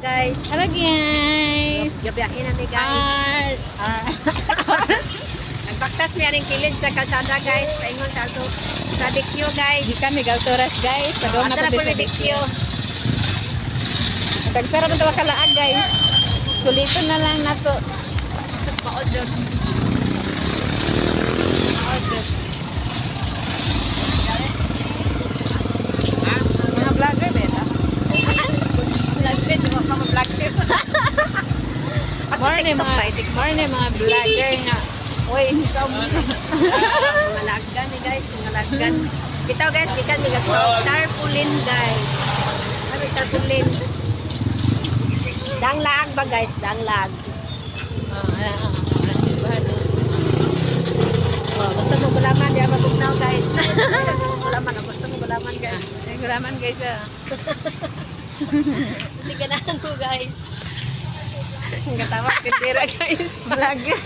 guys. Hello guys. Gabiyahin namin guys. Nagbaktas niya rin kilid sa kalsada guys. Paingon sa ato sa Dikyo guys. Di kami Galtoras guys. Padong na Ata po po sa ni Dikyo. Tagsara man tawa kalaag guys. Suliton na lang nato. Maodjod. Maodjod. Mga vlogger beta. Vlogger, di ba pa ma-vlogger? Morning mga vlogger nga. Uy, ikaw mo. Mga laggan ni guys, mga laggan. Bitaw guys, gikan ni tarpaulin guys. Ano tarpaulin? Danglag ba guys? Danglag. Basta mo gulaman, di ako tugnaw guys. Gulaman, gusto mo gulaman guys. Ay, guraman guys Kasi ganahan ko guys. Ang katawa, tindera guys. Vlogger.